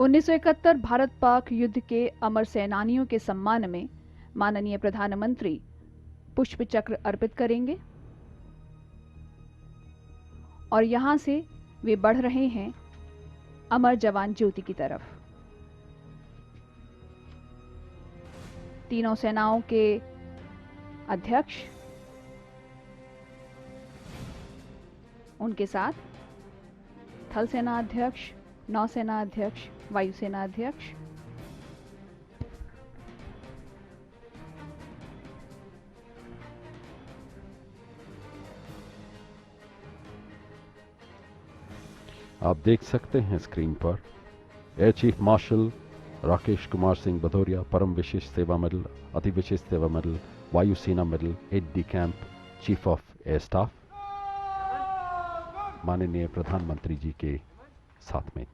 1971 भारत पाक युद्ध के अमर सेनानियों के सम्मान में माननीय प्रधानमंत्री पुष्प चक्र अर्पित करेंगे और यहां से वे बढ़ रहे हैं अमर जवान ज्योति की तरफ। तीनों सेनाओं के अध्यक्ष, उनके साथ थल सेना अध्यक्ष, नौसेना अध्यक्ष, वायुसेना अध्यक्ष, आप देख सकते हैं स्क्रीन पर air chief marshal Rakesh Kumar Singh Bhadauria, परम विशिष्ट सेवा मेडल, अति विशिष्ट सेवा मेडल, वायुसेना medal, Ed D camp, chief of air staff, माननीय प्रधानमंत्री जी के साथ में।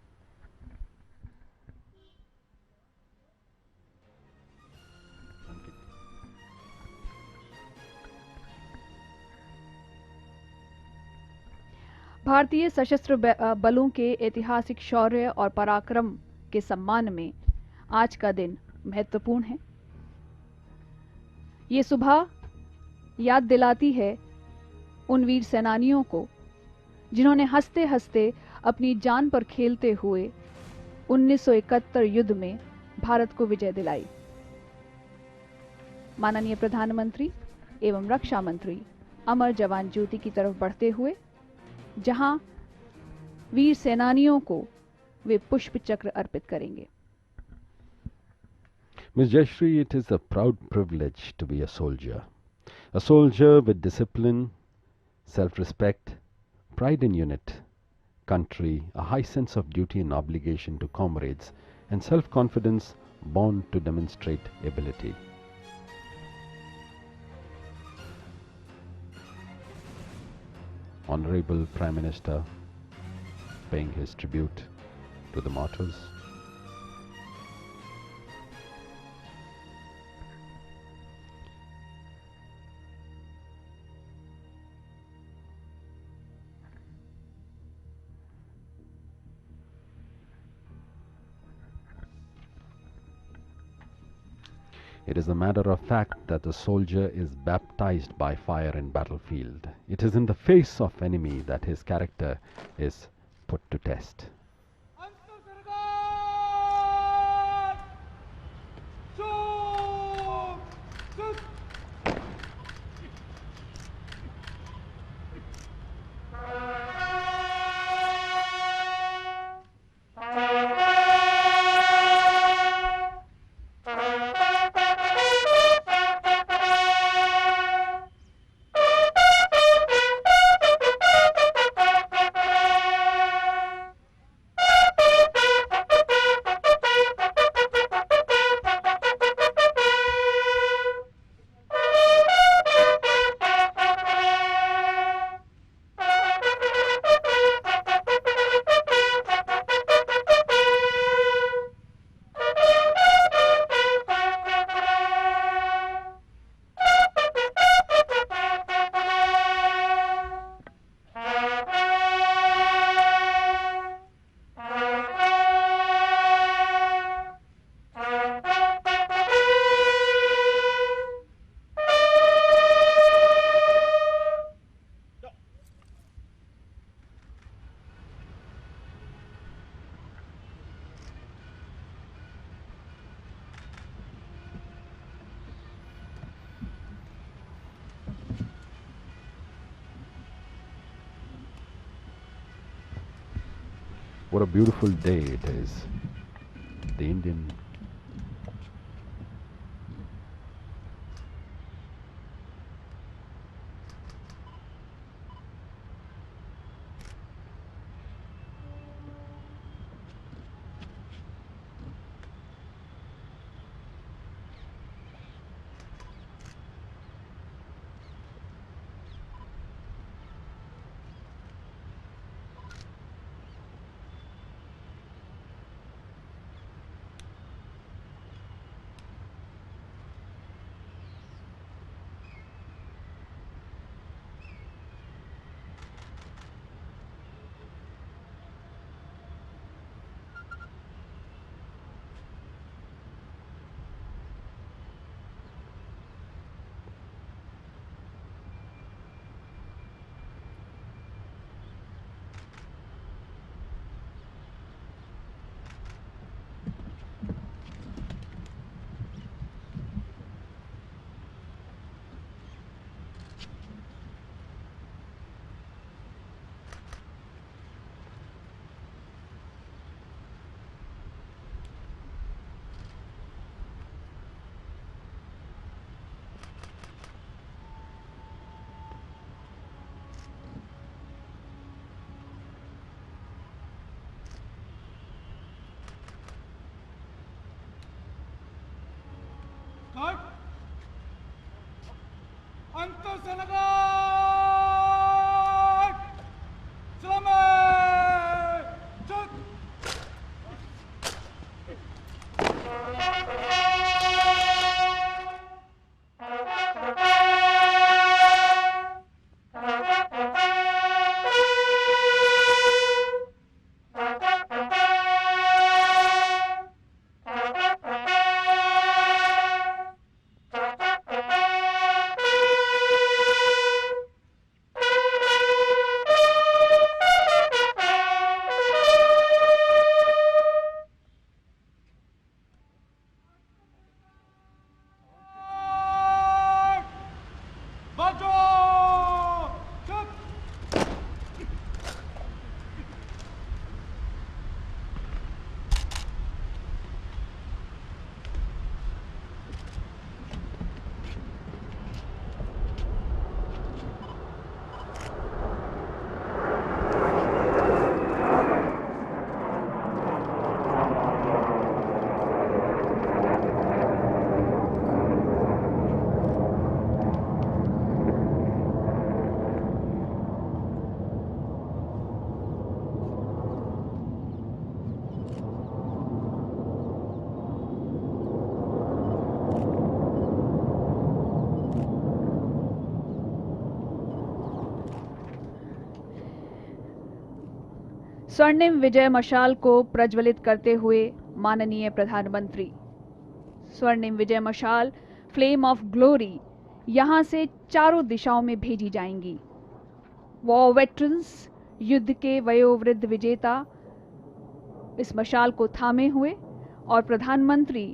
भारतीय सशस्त्र बलों के ऐतिहासिक शौर्य और पराक्रम के सम्मान में आज का दिन महत्वपूर्ण है। ये सुबह याद दिलाती है उन वीर सेनानियों को जिन्होंने हंसते हंसते अपनी जान पर खेलते हुए 1971 युद्ध में भारत को विजय दिलाई। माननीय प्रधानमंत्री एवं रक्षा मंत्री अमर जवान ज्योति की तरफ बढ़ते हुए जहां वीर सेनानियों को वे पुष्प चक्र अर्पित करेंगे। Ms. Jayashree, it is a proud privilege to be a soldier with discipline, self-respect, pride in unit, country, a high sense of duty and obligation to comrades, and self-confidence born to demonstrate ability. Honorable Prime Minister paying his tribute to the martyrs. It is a matter of fact that the soldier is baptized by fire in battlefield. It is in the face of enemy that his character is put to test. What a beautiful day it is. The Indian स्वर्णिम विजय मशाल को प्रज्वलित करते हुए माननीय प्रधानमंत्री। स्वर्णिम विजय मशाल फ्लेम ऑफ ग्लोरी यहां से चारों दिशाओं में भेजी जाएंगी। वॉर वेटरन्स, युद्ध के वयोवृद्ध विजेता इस मशाल को थामे हुए और प्रधानमंत्री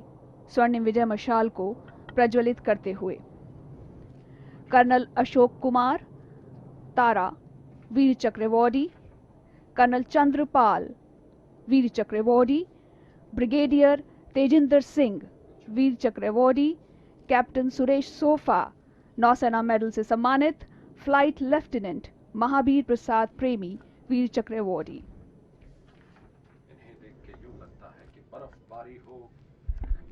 स्वर्णिम विजय मशाल को प्रज्वलित करते हुए। कर्नल अशोक कुमार तारा वीर चक्र अवॉर्डी, कर्नल चंद्रपाल वीर चक्र अवॉर्डी, ब्रिगेडियर तेजिंदर सिंह वीर चक्र अवॉर्डी, कैप्टन सुरेश सोफा नौसेना मेडल से सम्मानित, फ्लाइट लेफ्टिनेंट महावीर प्रसाद प्रेमी वीर चक्र अवॉर्डी।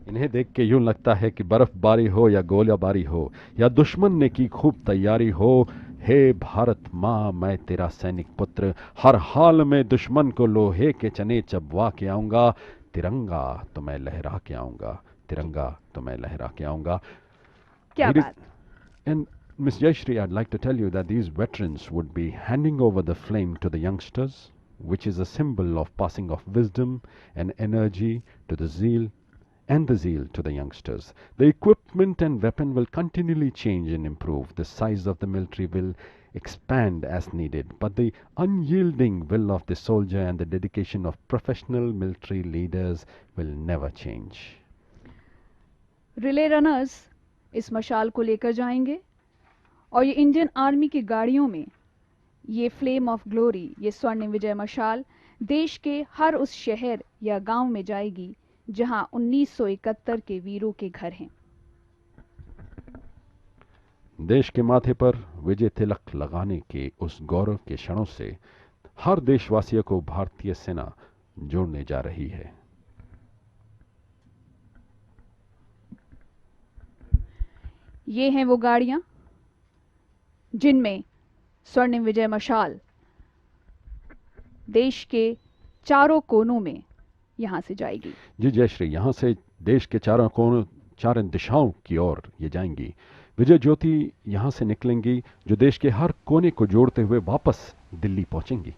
इन्हें देख के यूं लगता है कि बर्फबारी हो या गोलीबारी हो या दुश्मन ने की खूब तैयारी हो, हे भारत माँ मैं तेरा सैनिक पुत्र, हर हाल में दुश्मन को लोहे के चने चबवा के आऊंगा, तिरंगा तो मैं लहरा के आऊंगा, तिरंगा तो मैं लहरा के आऊंगा। क्या बात। And Miss Jayashree, I'd like to tell you that these veterans would be handing over the flame to the youngsters, which is a symbol of passing of wisdom and energy to the zeal to the youngsters. The equipment and weapon will continually change and improve. The size of the military will expand as needed, but the unyielding will of the soldier and the dedication of professional military leaders will never change. Relay runners इस मशाल को लेकर जाएंगे और ये Indian army की गाड़ियों में ये फ्लेम ऑफ ग्लोरी, ये स्वर्णिम विजय मशाल देश के हर उस शहर या गांव में जाएगी जहां 1971 के वीरों के घर हैं। देश के माथे पर विजय तिलक लगाने के उस गौरव के क्षणों से हर देशवासियों को भारतीय सेना जोड़ने जा रही है। ये हैं वो गाड़ियां जिनमें स्वर्णिम विजय मशाल देश के चारों कोनों में यहां से जाएगी। जी जयश्री, यहां से देश के चारों कोनों, चारों दिशाओं की ओर ये जाएंगी। विजय ज्योति यहां से निकलेंगी जो देश के हर कोने को जोड़ते हुए वापस दिल्ली पहुंचेंगी।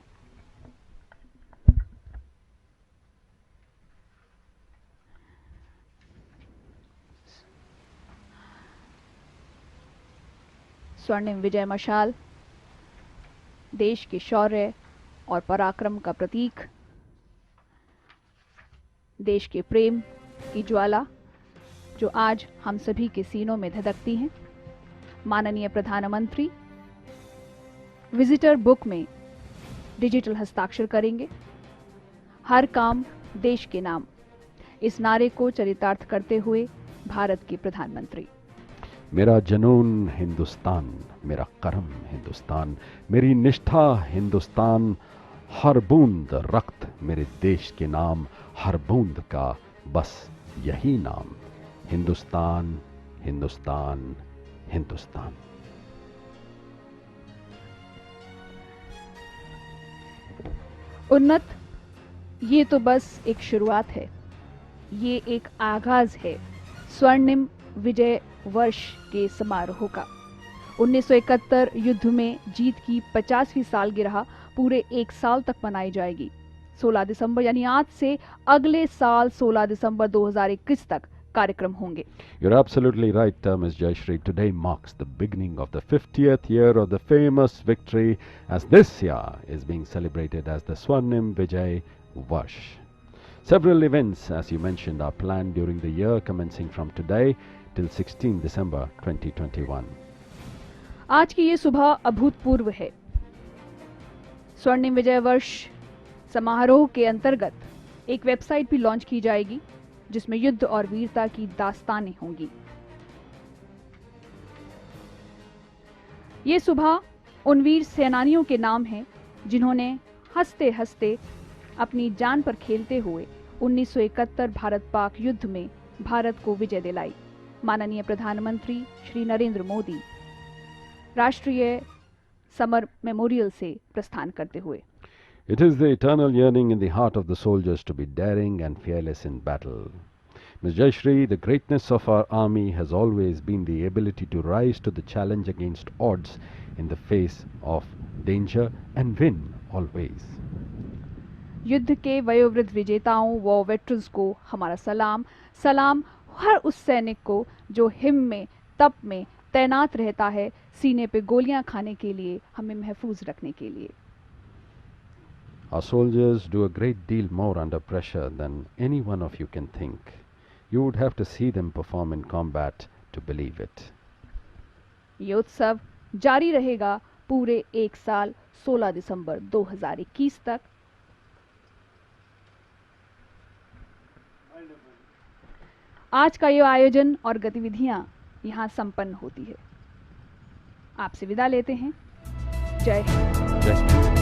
स्वर्णिम विजय मशाल देश के शौर्य और पराक्रम का प्रतीक, देश के प्रेम की ज्वाला जो आज हम सभी के सीनों में धधकती हैं। माननीय प्रधानमंत्री विजिटर बुक में डिजिटल हस्ताक्षर करेंगे। हर काम देश के नाम, इस नारे को चरितार्थ करते हुए भारत के प्रधानमंत्री। मेरा जनून हिंदुस्तान, मेरा कर्म हिंदुस्तान, मेरी निष्ठा हिंदुस्तान, हर बूंद रक्त मेरे देश के नाम, हर बूंद का बस यही नाम, हिंदुस्तान हिंदुस्तान हिंदुस्तान। उन्नत, ये तो बस एक शुरुआत है, ये एक आगाज है स्वर्णिम विजय वर्ष के समारोह का। 1971 युद्ध में जीत की 50वीं सालगिरह पूरे एक साल तक मनाई जाएगी। 16 दिसंबर यानी आज से अगले साल 16 दिसंबर 2021 तक कार्यक्रम होंगे। You're absolutely right, Ms. Jayashree. Today marks the beginning of the 50th year of the famous victory, as this year is being celebrated as the Swarnim Vijay Varsh. Several events, as you mentioned, are planned during the year, commencing from today till 16 December 2021. आज की ये सुबह अभूतपूर्व है। स्वर्णिम विजय वर्ष समारोह के अंतर्गत एक वेबसाइट भी लॉन्च की जाएगी, जिसमें युद्ध और वीरता की दास्तानें होंगी। ये सुबह उन वीर सेनानियों के नाम है जिन्होंने हंसते हंसते अपनी जान पर खेलते हुए 1971 भारत पाक युद्ध में भारत को विजय दिलाई। माननीय प्रधानमंत्री श्री नरेंद्र मोदी राष्ट्रीय समर मेमोरियल से प्रस्थान करते हुए। It is the eternal yearning in the heart of the soldiers to be daring and fearless in battle. Ms. Jayashree, the greatness of our army has always been the ability to rise to the challenge against odds in the face of danger and win always. युद्ध के वयोवृद्ध विजेताओं व veterans को हमारा सलाम। सलाम हर उस सैनिक को जो हिम में तप में तैनात रहता है, सीने पे गोलियां खाने के लिए, हमें महफूज रखने के लिए। Our soldiers do a great deal more under pressure than any one of you can think. You would have to see them perform in combat to believe it. ये उत्सव जारी रहेगा पूरे एक साल 16 दिसंबर 2021 तक। आज का ये आयोजन और गतिविधियां यहाँ संपन्न होती है। आपसे विदा लेते हैं। जय हिंद। Jai Hind.